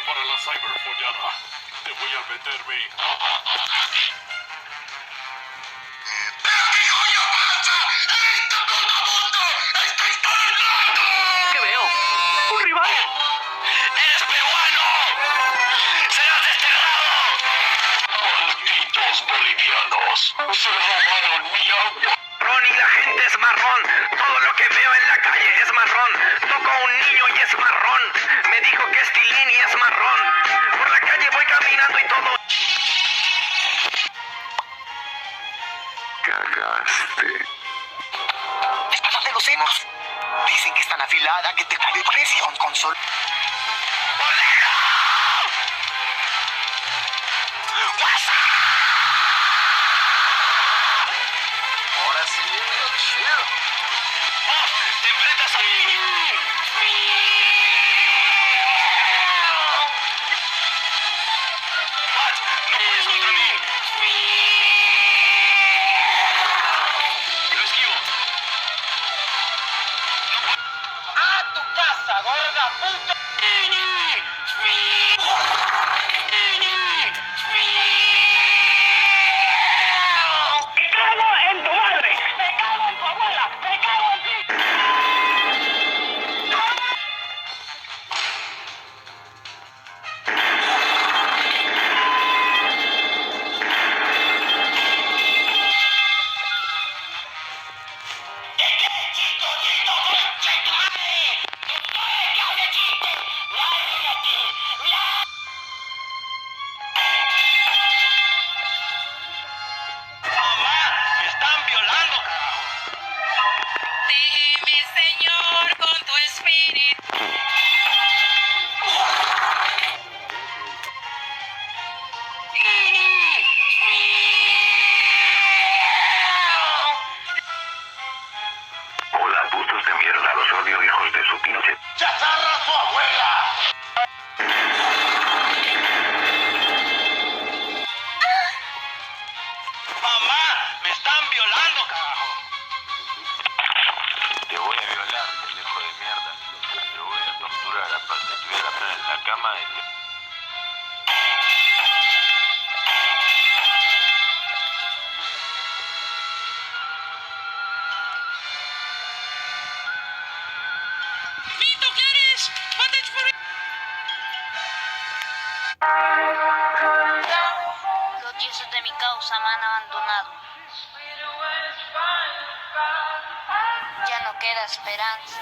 para la cyberfollada. Te voy a meter mi... ¿Qué veo? ¡Un rival! ¡Eres peruano! ¡Serás desterrado! ¡Malditos bolivianos! ¡Se robaron mi agua! Ron y la gente es marrón. Todo lo que veo en la calle es marrón. Toco a un niño y es marrón. Me dijo que es tilín y es marrón. Por la calle voy caminando y todo. Cagaste. Espadas de los senos. Dicen que es tan afilada que te cae de presión con sol. ¡Bolero! ¡WhatsApp! Ahora sí, chido. ¡Vos te enfrentas a mí! ¡What! ¡No puedes contra mí! ¡Lo esquivo! ¡A tu casa, gorda puta! ¡Me cago en tu madre! ¡Me cago en tu abuela! ¡Me cago en ti! ¡Mamá! ¡Me están violando, carajo! Dime, Señor, con tu espíritu. Hola, putos de mierda, los odio, hijos de su pinche. ¡Chazarra a su abuela! ¡Mamá! ¡Me están violando, carajo! Te voy a violar, pendejo de mierda. Te voy a torturar, aparte. Te voy a agarrar en la cama y te... Vito, ¿qué eres? ¡Mates por mí! Los dioses de mi causa me han abandonado. Ya no queda esperanza.